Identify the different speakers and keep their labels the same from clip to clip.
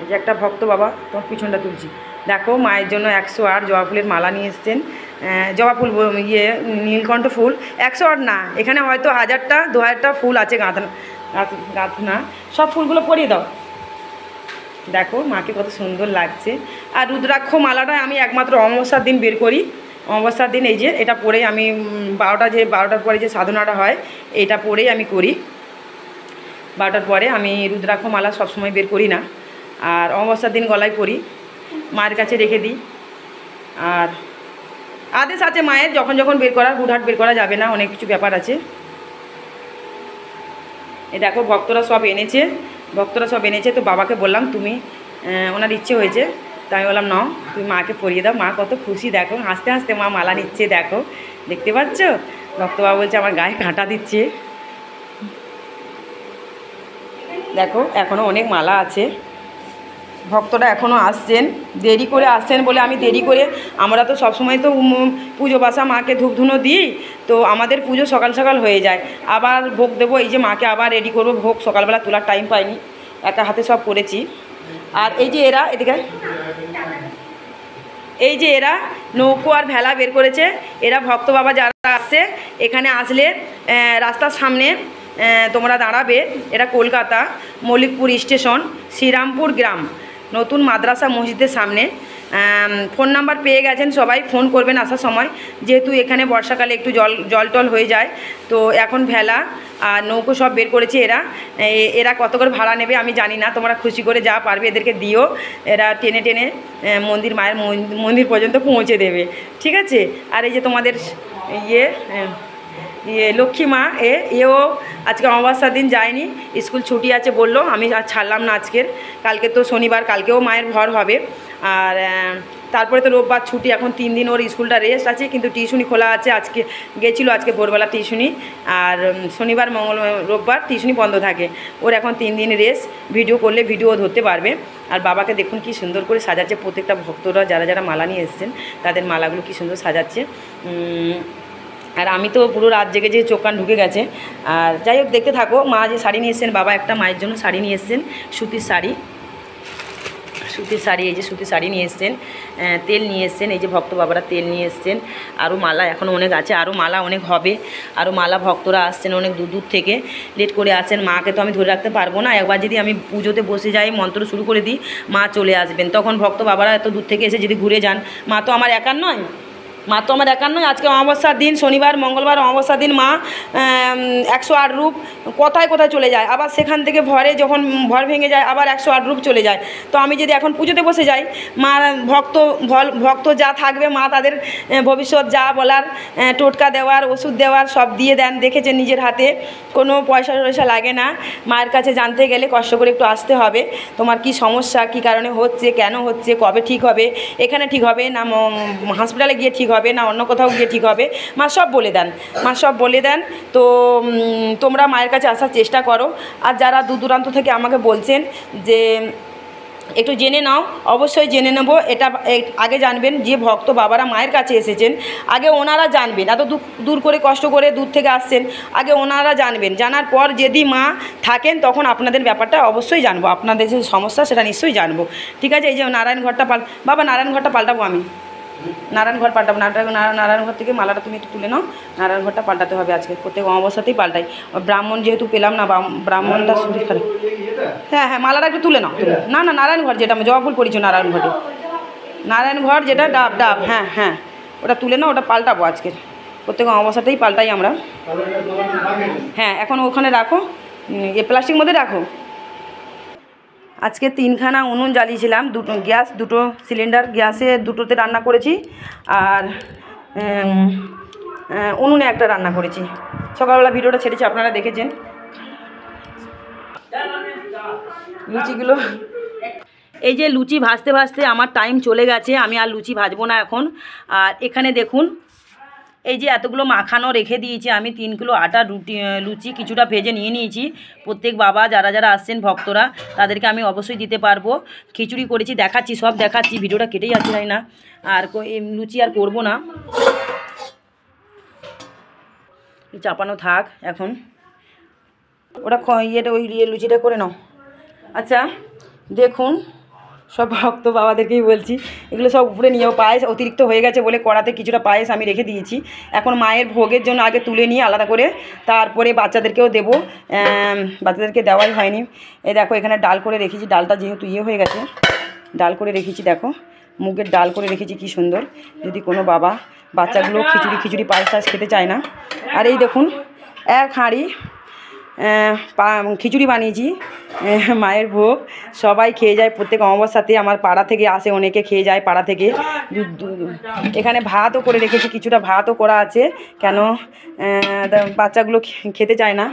Speaker 1: এই যে একটা ভক্ত বাবা, তোমার পিছনটা তুলছি, দেখো মায়ের জন্য 108 জবা ফুলের মালা নিয়ে এসছেন। জবা ফুল নীলকণ্ঠ ফুল 108 না, এখানে হয়তো 1000টা 2000টা ফুল আছে গাঁথনা। সব ফুলগুলো পরিয়ে দাও। দেখো মাকে কত সুন্দর লাগছে। আর রুদ্রাক্ষ মালাটা আমি একমাত্র অমাবস্যার দিন বের করি। অমাবস্যার দিন এই যে এটা পরেই আমি 12টার পরে যে সাধনাটা হয় এটা পরেই আমি করি। 12টার পরে আমি রুদ্রাক্ষ মালা সবসময় বের করি না, আর অমাবস্যার দিন গলায় পরি, মায়ের কাছে রেখে দিই। আর আদেশ আছে মায়ের যখন যখন বের করার, হুটহাট বের করা যাবে না, অনেক কিছু ব্যাপার আছে। এই দেখো ভক্তরা সব এনেছে, তো বাবাকে বললাম তুমি ওনার ইচ্ছে হয়েছে, তো আমি বললাম নাও তুমি মাকে পরিয়ে দাও। মা কত খুশি, দেখো হাসতে হাসতে মা মালা নিচ্ছে, দেখো দেখতে পাচ্ছ। ভক্তবাবু বলছে আমার গায়ে কাঁটা দিচ্ছে। দেখো এখনও অনেক মালা আছে, ভক্তরা এখনও আসছেন, দেরি করে আসছেন বলে আমি দেরি করে, আমরা তো সবসময় তো পুজো বাসা মাকে ধূপ ধুনো দিই, তো আমাদের পুজো সকাল সকাল হয়ে যায়। আবার ভোগ দেবো, এই যে মাকে আবার রেডি করবো, ভোগ সকালবেলা তোলার টাইম পাইনি, একা হাতে সব করেছি। আর এই যে এরা এদিকে, এই যে এরা নৌকো আর ভেলা বের করেছে, এরা ভক্ত বাবা যারা আসছে, এখানে আসলে রাস্তার সামনে তোমরা দাঁড়াবে। এটা কলকাতা মল্লিকপুর স্টেশন, শ্রীরামপুর গ্রাম, নতুন মাদ্রাসা মসজিদের সামনে। ফোন নাম্বার পেয়ে গেছেন, সবাই ফোন করবেন আসার সময়, যেহেতু এখানে বর্ষাকালে একটু জল টল হয়ে যায়। তো এখন ভেলা আর নৌকো সব বের করেছে এরা কত করে ভাড়া নেবে আমি জানি না, তোমরা খুশি করে যা পারবে এদেরকে দিও, এরা টেনে টেনে মায়ের মন্দির পর্যন্ত পৌঁছে দেবে, ঠিক আছে। আর এই যে তোমাদের লক্ষ্মী মা এও আজকে অমাবস্যার দিন যায়নি, স্কুল ছুটি আছে বললো, আমি আর ছাড়লাম না আজকের। কালকে তো শনিবার, কালকেও মায়ের ভর হবে। আর তারপরে তো রোববার ছুটি, এখন 3 দিন ওর স্কুলটা রেস্ট আছে, কিন্তু টিউশনি খোলা আছে। আজকে গেছিলো, আজকে ভোরবেলা টিউশনি, আর শনিবার রোববার টিউশনি বন্ধ থাকে। ওর এখন 3 দিন রেস্ট, ভিডিও করলে ভিডিও ধরতে পারবে। আর বাবাকে দেখুন কি সুন্দর করে সাজাচ্ছে, প্রত্যেকটা ভক্তরা যারা যারা মালা নিয়ে এসছেন তাদের মালাগুলো কি সুন্দর সাজাচ্ছে। আর আমি তো পুরো রাত জেগে যে চোখ কান ঢুকে গেছে। আর যাই হোক দেখতে থাকো। মা যে শাড়ি নিয়ে এসছেন, বাবা একটা মায়ের জন্য শাড়ি নিয়ে এসছেন, সুতির শাড়ি, এই যে সুতির শাড়ি নিয়ে এসছেন। তেল নিয়ে এসছেন, এই যে ভক্ত বাবারা তেল নিয়ে এসছেন। আরও মালা এখনও অনেক আছে, আরও মালা অনেক হবে, আরও মালা ভক্তরা আসছেন অনেক দূর দূর থেকে, লেট করে আসেন। মাকে তো আমি ধরে রাখতে পারবো না, একবার যদি আমি পুজোতে বসে যাই, মন্ত্র শুরু করে দিই, মা চলে আসবেন, তখন ভক্ত বাবারা এত দূর থেকে এসে যদি ঘুরে যান, মা তো আমার একার নয়, আজকে অমাবস্যার দিন, শনিবার মঙ্গলবার অমাবস্যার দিন মা 108 রূপ কোথায় কোথায় চলে যায়, আবার সেখান থেকে যখন ভর ভেঙে যায় আবার 108 রূপ চলে যায়। তো আমি যদি এখন পুজোতে বসে যাই, মা ভক্ত যা থাকবে মা তাদের ভবিষ্যৎ যা বলার, টোটকা দেওয়ার, ওষুধ দেওয়ার সব দিয়ে দেন, দেখেছেন নিজের হাতে, কোনো পয়সা টয়সা লাগে না। মায়ের কাছে জানতে গেলে কষ্ট করে একটু আসতে হবে, তোমার কি সমস্যা, কি কারণে হচ্ছে, কেন হচ্ছে, কবে ঠিক হবে, এখানে ঠিক হবে না হসপিটালে গিয়ে ঠিক হবে না অন্য কোথাও গিয়ে ঠিক হবে, মা সব বলে দেন। তো তোমরা মায়ের কাছে আসার চেষ্টা করো। আর যারা দূর দূরান্ত থেকে আমাকে বলছেন যে একটু জেনে নাও, অবশ্যই জেনে নেব। এটা আগে জানবেন যে ভক্ত বাবারা মায়ের কাছে এসেছেন, আগে ওনারা জানবেন, এত দূর করে কষ্ট করে দূর থেকে আসছেন, আগে ওনারা জানবেন। জানার পর যদি মা থাকেন তখন আপনাদের ব্যাপারটা অবশ্যই জানবো, আপনাদের যে সমস্যা সেটা নিশ্চয়ই জানবো, ঠিক আছে। এই যে নারায়ণঘরটা নারায়ণঘরটা পাল্টাবো, আমি নারায়ণঘর পাল্টাবো, নারায়ণঘর থেকে মালাটা তুমি একটু তুলে নাও, নারায়ণঘরটা পাল্টাতে হবে আজকে, প্রত্যেক অমাবস্যাতেই পাল্টাই। ব্রাহ্মণ যেহেতু পেলাম না, ব্রাহ্মণটা শরীর খারাপ। হ্যাঁ, মালাটা একটু তুলে নাও, না নারায়ণঘর যেটা আমি জবা ফুল পরিছো, নারায়ণঘর যেটা ডাব, হ্যাঁ ওটা তুলে নাও, ওটা পাল্টাবো আজকে, প্রত্যেক অমাবস্যাতেই পাল্টাই আমরা। হ্যাঁ এখন ওখানে রাখো, প্লাস্টিক মধ্যে রাখো। আজকে 3খানা উনুন জ্বালিয়েছিলাম, দুটো সিলিন্ডার গ্যাসে, দুটোতে রান্না করেছি, আর উনুনে একটা রান্না করেছি। সকালবেলা ভিডিওটা ছেড়েছি, আপনারা দেখেছেন। লুচিগুলো, এই যে লুচি ভাজতে ভাজতে আমার টাইম চলে গেছে, আমি আর লুচি ভাজবো না এখন। আর এখানে দেখুন, এই যে এতগুলো মাখানো রেখে দিয়েছি আমি, 3 কিলো আটা লুচি কিছুটা ভেজে নিয়ে নিয়েছি। প্রত্যেক বাবা যারা যারা আসছেন ভক্তরা তাদেরকে আমি অবশ্যই দিতে পারবো। খিচুড়ি করেছি, দেখাচ্ছি, সব দেখাচ্ছি, ভিডিওটা কেটেই যাচ্ছে তাই না। আর লুচি আর করবো না, চাপানো থাক এখন, ওটা ওই লুচিটা করে নাও। আচ্ছা দেখুন, সব ভক্ত বাবাদেরকেই বলছি, এগুলো সব উপরে নিয়েও পায়েস অতিরিক্ত হয়ে গেছে বলে কড়াতে কিছুটা পায়েস আমি রেখে দিয়েছি। এখন মায়ের ভোগের জন্য আগে তুলে নিয়ে আলাদা করে তারপরে বাচ্চাদেরকেও দেবো। বাচ্চাদেরকে দেওয়াই হয়নি। এই দেখো এখানে ডাল করে রেখেছি, ডালটা যেহেতু হয়ে গেছে ডাল করে রেখেছি। দেখো মুগের ডাল করে রেখেছি কি সুন্দর, যদি কোনো বাবা বাচ্চাগুলো খিচুড়ি পায়েস টায়েস খেতে চায় না। আর এই দেখুন এক হাঁড়ি খিচুড়ি বানিয়েছি মায়ের ভোগ, সবাই খেয়ে যায় প্রত্যেক অমাবস্যাতে। আমার পাড়া থেকে আসে, অনেকে খেয়ে যায় পাড়া থেকে। এখানে ভাতও করে রেখেছি, কিছুটা ভাতও করা আছে, কেন বাচ্চাগুলো খেতে চায় না।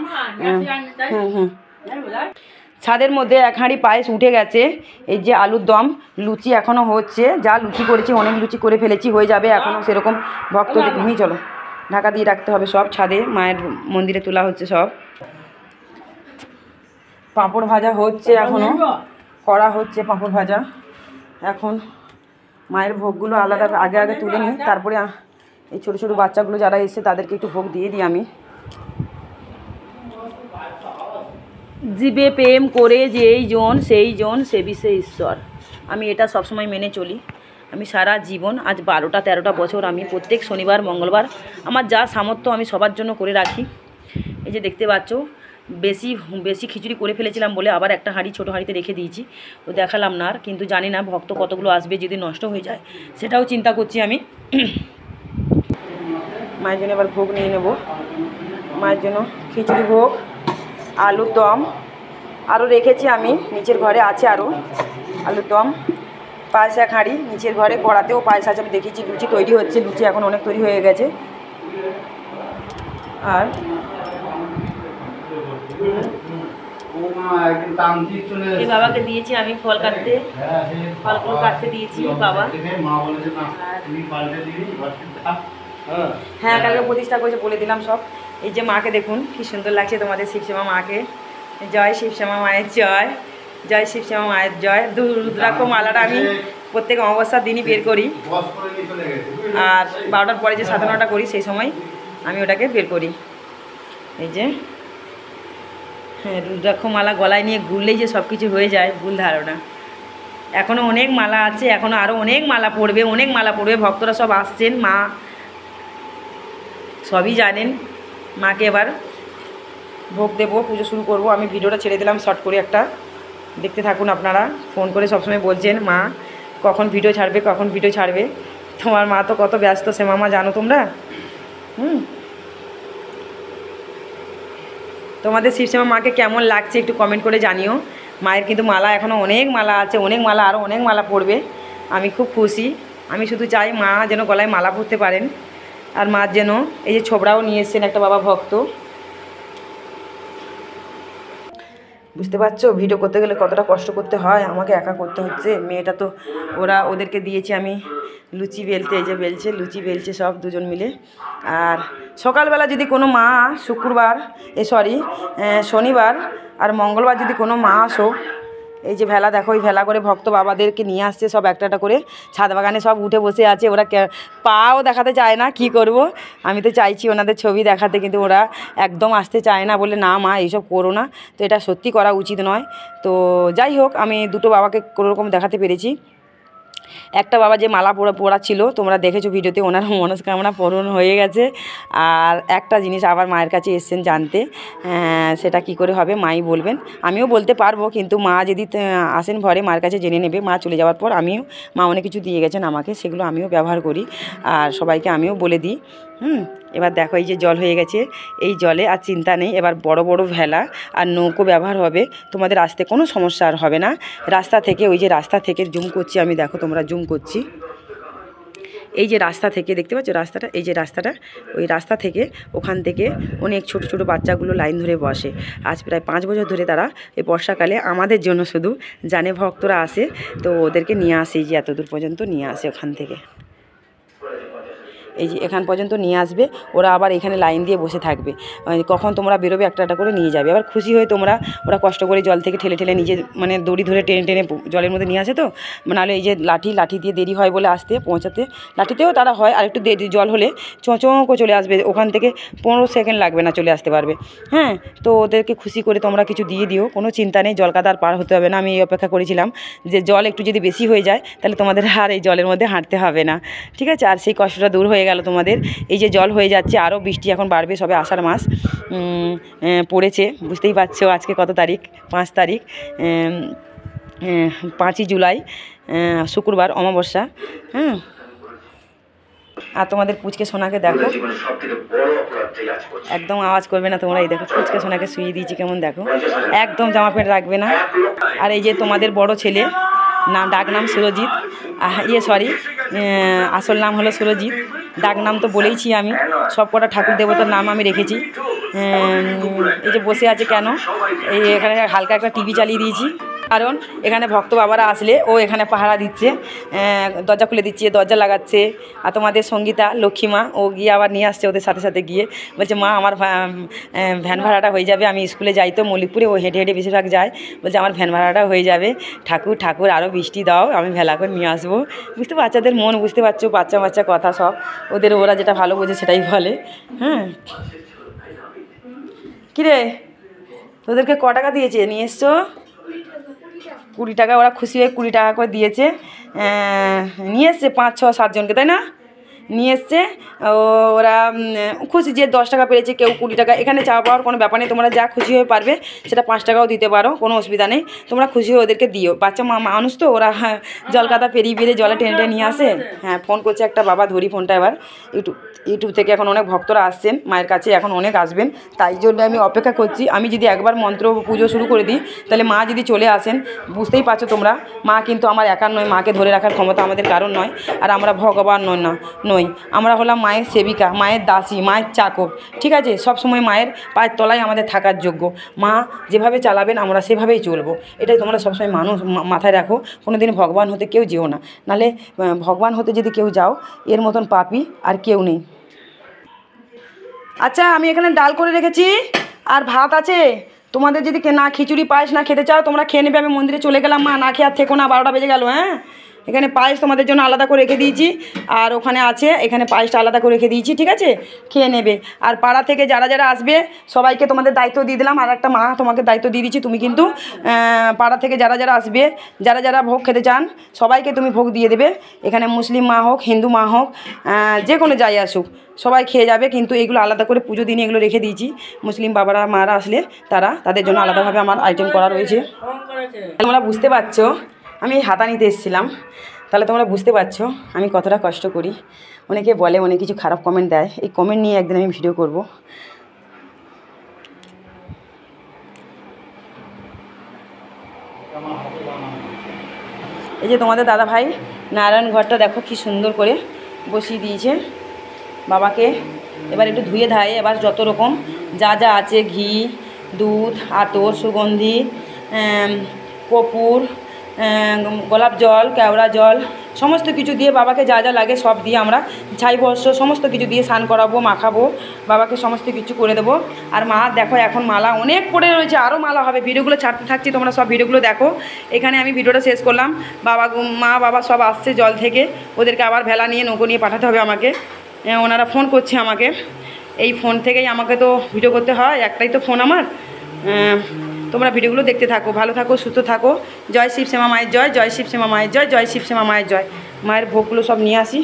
Speaker 1: ছাদের মধ্যে এক হাঁড়ি পায়েস উঠে গেছে। এই যে আলুর দম, লুচি এখনও হচ্ছে, যা লুচি করেছি অনেক লুচি করে ফেলেছি, হয়ে যাবে এখনও সেরকম ভক্ত নিয়ে। চলো ঢাকা দিয়ে রাখতে হবে সব, ছাদে মায়ের মন্দিরে তোলা হচ্ছে সব। পাঁপড় ভাজা হচ্ছে, এখনও করা হচ্ছে পাঁপড় ভাজা। এখন মায়ের ভোগগুলো আলাদা আগে তুলে নিই, তারপরে এই ছোটো ছোটো বাচ্চাগুলো যারা এসে তাদেরকে একটু ভোগ দিয়ে দিই আমি। জীবে প্রেম করে যেই জন সেই জন সেবিছে ঈশ্বর, আমি এটা সবসময় মেনে চলি। আমি সারা জীবন আজ 12-13টা বছর আমি প্রত্যেক শনিবার মঙ্গলবার আমার যা সামর্থ্য আমি সবার জন্য করে রাখি। এই যে দেখতে পাচ্ছ বেশি খিচুড়ি করে ফেলেছিলাম বলে আবার একটা হাঁড়ি ছোটো হাঁড়িতে রেখে দিয়েছি, তো দেখালাম না আর। কিন্তু জানি না ভক্ত কতগুলো আসবে, যদি নষ্ট হয়ে যায় সেটাও চিন্তা করছি আমি। মায়ের জন্য এবার ভোগ নিয়ে নেব। মায়ের জন্য খিচুড়ি ভোগ, আলুর দম আরও রেখেছি আমি, নিচের ঘরে আছে আরও আলুর দম, পায়েস এক হাঁড়ি নিচের ঘরে, কড়াতেও পায়েস আছে। আমি দেখেছি লুচি তৈরি হচ্ছে, লুচি এখন অনেক তৈরি হয়ে গেছে। আর এই বাবাকে দিয়েছি আমি ফল কাটতে, ফলগুলো কাটতে দিয়েছি বাবা। হ্যাঁ কালকে প্রতিষ্ঠা করেছে বলে দিলাম সব। এই যে মাকে দেখুন কি সুন্দর লাগছে তোমাদের শিবশ্যামা মাকে। জয় শিবশ্যামা মায়ের জয়, জয় শিবশ্যামা মায়ের জয়। রুদ্রাক্ষ মালাটা আমি প্রত্যেক অমাবস্যার দিনই বের করি, আর 12টার পরে যে সাধনাটা করি সেই সময় আমি ওটাকে বের করি। এই যে হ্যাঁ, রুদ্রাক্ষ মালা গলায় নিয়ে ঘুরলেই যে সব কিছু হয়ে যায় ভুল ধারণা। এখনও অনেক মালা আছে, এখনও আরও অনেক মালা পড়বে, অনেক মালা পড়বে। ভক্তরা সব আসছেন, মা সবই জানেন। মাকে এবার ভোগ দেবো, পুজো শুরু করব। আমি ভিডিওটা ছেড়ে দিলাম শর্ট করে একটা, দেখতে থাকুন আপনারা। ফোন করে সবসময় বলছেন মা কখন ভিডিও ছাড়বে, কখন ভিডিও ছাড়বে। তোমার মা তো কত ব্যস্ত সে মামা জানো তোমরা। তোমাদের শিবশ্যামা মাকে কেমন লাগছে একটু কমেন্ট করে জানিও। মায়ের কিন্তু মালা এখনও অনেক মালা আছে, অনেক মালা, আরও অনেক মালা পড়বে। আমি খুব খুশি, আমি শুধু চাই মা যেন গলায় মালা পরতে পারেন, আর মার যেন এই যে ছোবড়াও নিয়ে এসছেন একটা বাবা ভক্ত। বুঝতে পারছো ভিডিও করতে গেলে কতটা কষ্ট করতে হয়, আমাকে একা করতে হচ্ছে। মেয়েটা তো ওদেরকে দিয়েছি আমি লুচি বেলতে, এই যে বেলছে লুচি বেলছে সব দুজন মিলে। আর সকালবেলা যদি কোনো মা শনিবার আর মঙ্গলবার যদি কোনো মা আসো, এই যে ভেলা দেখো, ওই ভেলা করে ভক্ত বাবাদেরকে নিয়ে আসছে সব একটা একটা করে। ছাদ বাগানে সব উঠে বসে আছে, ওরা পাও দেখাতে চায় না, কি করব। আমি তো চাইছি ওনাদের ছবি দেখাতে, কিন্তু ওরা একদম আসতে চায় না, বলে না মা এইসব করো না। তো এটা সত্যি করা উচিত নয়। তো যাই হোক, আমি দুটো বাবাকে কোনোরকম দেখাতে পেরেছি। একটা বাবা যে মালা পরা ছিল তোমরা দেখেছো ভিডিওতে, ওনার মনস্কামনা পূরণ হয়ে গেছে। আর একটা জিনিস আবার মায়ের কাছে এসছেন জানতে, সেটা কি করে হবে মাই বলবেন, আমিও বলতে পারবো, কিন্তু মা যদি আসেন ঘরে মার কাছে জেনে নেবে। মা চলে যাওয়ার পর মা অনেক কিছু দিয়ে গেছেন আমাকে, সেগুলো আমিও ব্যবহার করি আর সবাইকে আমিও বলে দিই। এবার দেখো এই যে জল হয়ে গেছে, এই জলে আর চিন্তা নেই। এবার বড় বড় ভেলা আর নৌকো ব্যবহার হবে, তোমাদের আসতে কোনো সমস্যা আর হবে না। রাস্তা থেকে, ওই যে রাস্তা থেকে জুম করছি আমি, দেখো তোমরা জুম করছি, এই যে রাস্তা থেকে দেখতে পাচ্ছ রাস্তাটা, এই যে রাস্তাটা, ওই রাস্তা থেকে ওখান থেকে অনেক ছোট ছোট বাচ্চাগুলো লাইন ধরে বসে। আজ প্রায় 5 বছর ধরে তারা এই বর্ষাকালে আমাদের জন্য শুধু জানে ভক্তরা আসে, তো ওদেরকে নিয়ে আসে, এই যে এত দূর পর্যন্ত নিয়ে আসে ওখান থেকে। এই যে এখান পর্যন্ত নিয়ে আসবে, ওরা আবার এখানে লাইন দিয়ে বসে থাকবে, কখন তোমরা বেরোবে একটা একটা করে নিয়ে যাবে। আবার খুশি হয়ে ওরা কষ্ট করে জল থেকে ঠেলে ঠেলে নিজে মানে দড়ি ধরে টেনে টেনে জলের মধ্যে নিয়ে আসে। তো নাহলে এই যে লাঠি দিয়ে দেরি হয় বলে আসতে পৌঁছাতে, লাঠিতেও তারা হয়, আর একটু জল হলে চোঁচোঁকো চলে আসবে, ওখান থেকে 15 সেকেন্ড লাগবে না, চলে আসতে পারবে। হ্যাঁ, তো ওদেরকে খুশি করে তোমরা কিছু দিয়ে দিও, কোনো চিন্তা নেই, জল কাদার পার হতে হবে না। আমি এই অপেক্ষা করেছিলাম যে জল একটু যদি বেশি হয়ে যায় তাহলে তোমাদের আর এই জলের মধ্যে হাঁটতে হবে না, ঠিক আছে। আর সেই কষ্টটা দূর হয়ে গেল তোমাদের। এই যে জল হয়ে যাচ্ছে, আরও বৃষ্টি এখন বাড়বে, সবে আষাঢ় মাস পড়েছে, বুঝতেই পারছো আজকে কত তারিখ, 5 তারিখ, 5ই জুলাই, শুক্রবার, অমাবস্যা। হ্যাঁ, আর তোমাদের পুচকে সোনাকে দেখো, একদম আওয়াজ করবে না তোমরা। এই দেখো পুচকে সোনাকে শুয়ে দিয়েছি কেমন, দেখো একদম জামা প্যান্ট রাখবে না। আর এই যে তোমাদের বড় ছেলে, ডাক নাম সুরজিৎ, সরি, আসল নাম হলো সুরজিৎ, ডাক নাম তো বলেইছি আমি, সব কটা ঠাকুর দেবতার নাম আমি রেখেছি। এই যে বসে আছে কেন, এই এখানে হালকা একটা টিভি চালিয়ে দিয়েছি, কারণ এখানে ভক্ত বাবারা আসলে ও এখানে পাহারা দিচ্ছে, দরজা খুলে দিচ্ছে, দরজা লাগাচ্ছে। আর তোমাদের সঙ্গীতা লক্ষ্মীমা, ও গিয়ে আবার নিয়ে আসছে ওদের সাথে সাথে গিয়ে, বলছে মা আমার ভ্যান ভাড়াটা হয়ে যাবে, আমি স্কুলে যাই তো মল্লিকপুরে, ও হেঁটে হেঁটে বেশিরভাগ যায়, বলছে আমার ভ্যান ভাড়াটা হয়ে যাবে, ঠাকুর আরও বৃষ্টি দাও, আমি ভেলা করে নিয়ে আসবো। বুঝতে বাচ্চাদের মন, বুঝতে পারছো, বাচ্চা কথা সব ওরা যেটা ভালো বোঝে সেটাই বলে। হ্যাঁ, কিরে তোদেরকে ক টাকা দিয়েছে, নিয়ে এসছো? 20 টাকা, ওরা খুশি হয়ে 20 টাকা করে দিয়েছে, নিয়ে এসছে 5, 6, 7 জনকে, তাই না? নিয়ে এসছে ওরা, খুশি যে 10 টাকা পেয়েছে, কেউ 20 টাকা, এখানে চাওয়া পাওয়ার কোনো ব্যাপার নেই, তোমরা যা খুশি হয়ে পারবে সেটা 5 টাকাও দিতে পারো, কোনো অসুবিধা নেই, তোমরা খুশি হয়ে ওদেরকে দিও। বাচ্চা মানুষ তো, ওরা জল কাদা পেরিয়ে জলে টেনে টেনে নিয়ে আসে। হ্যাঁ, ফোন করছে একটা বাবা, ধরি ফোনটা এবার। ইউটিউব থেকে এখন অনেক ভক্তরা আসছেন মায়ের কাছে, এখন অনেক আসবেন, তাই জন্য আমি অপেক্ষা করছি। আমি যদি একবার মন্ত্র পুজো শুরু করে দিই তাহলে মা যদি চলে আসেন, বুঝতেই পারছো তোমরা, মা কিন্তু আমার একার নয়, মাকে ধরে রাখার ক্ষমতা আমাদের কারণ নয়, আর আমরা ভগবান নই, আমরা হলাম মায়ের সেবিকা, মায়ের দাসী, মায়ের চাকর, ঠিক আছে। সব সময় মায়ের পায়ের তলায় আমাদের থাকার যোগ্য, মা যেভাবে চালাবেন আমরা সেভাবেই চলবো, এটাই তোমরা সবসময় মানুষ মাথায় রাখো। কোনো দিন ভগবান হতে কেউ যেও না, নাহলে ভগবান হতে যদি কেউ যাও, এর মতন পাপী আর কেউ নেই। আচ্ছা, আমি এখানে ডাল করে রেখেছি আর ভাত আছে, তোমাদের যদি না খিচুড়ি পায়েস না খেতে চাও তোমরা খেয়ে নেবে। আমি মন্দিরে চলে গেলাম, মা না খেয়ে আর থেকো না, 12টা বেজে গেল। হ্যাঁ, এখানে পায়েস তোমাদের জন্য আলাদা করে রেখে দিয়েছি, আর ওখানে আছে, এখানে পায়েসটা আলাদা করে রেখে দিয়েছি, ঠিক আছে, খেয়ে নেবে। আর পাড়া থেকে যারা আসবে সবাইকে তোমাদের দায়িত্ব দিয়ে দিলাম, আর একটা মা তোমাকে দায়িত্ব দিয়ে দিচ্ছি, তুমি কিন্তু পাড়া থেকে যারা আসবে, যারা ভোগ খেতে চান সবাইকে তুমি ভোগ দিয়ে দেবে। এখানে মুসলিম মা হোক, হিন্দু মা হোক, যে কোনো যাই আসুক, সবাই খেয়ে যাবে, কিন্তু এগুলো আলাদা করে পুজো দিনে এগুলো রেখে দিয়েছি। মুসলিম বাবারা মারা আসলে তাদের জন্য আলাদাভাবে আমার আইটেম করা রয়েছে। তোমরা বুঝতে পারছো আমি হাতা নিতে এসেছিলাম, তাহলে তোমরা বুঝতে পারছো আমি কতটা কষ্ট করি। অনেকে বলে, অনেক কিছু খারাপ কমেন্ট দেয়, এই কমেন্ট নিয়ে একদিন আমি ভিডিও করব। এই যে তোমাদের দাদা ভাই নারায়ণ ঘরটা দেখো কি সুন্দর করে বসিয়ে দিয়েছে বাবাকে। এবার একটু ধুয়ে ধায়ে এবার যত রকম যা আছে, ঘি, দুধ, আতর, সুগন্ধি, কর্পূর, গোলাপ জল, কেওড়া জল, সমস্ত কিছু দিয়ে বাবাকে যা লাগে সব দিয়ে আমরা ছাই বস্ত্র সমস্ত কিছু দিয়ে স্নান করাবো, মাখাবো, বাবাকে সমস্ত কিছু করে দেবো। আর মা দেখো এখন মালা অনেক পড়ে রয়েছে, আরও মালা হবে, ভিডিওগুলো ছাড়তে থাকছি, তোমরা সব ভিডিওগুলো দেখো। এখানে আমি ভিডিওটা শেষ করলাম। মা বাবা সব আসছে জল থেকে, ওদেরকে আবার ভেলা নিয়ে নৌকো নিয়ে পাঠাতে হবে আমাকে। ওনারা ফোন করছে আমাকে, এই ফোন থেকেই আমাকে তো ভিডিও করতে হয়, একটাই তো ফোন আমার। তোমরা ভিডিওগুলো দেখতে থাকো, ভালো থাকো, সুস্থ থাকো। জয় শিবশ্যামা মায়ের জয়, জয় শিবশ্যামা মায়ের জয়, জয় শিবশ্যামা মায়ের জয়। মায়ের ভোগগুলো সব নিয়ে আসি।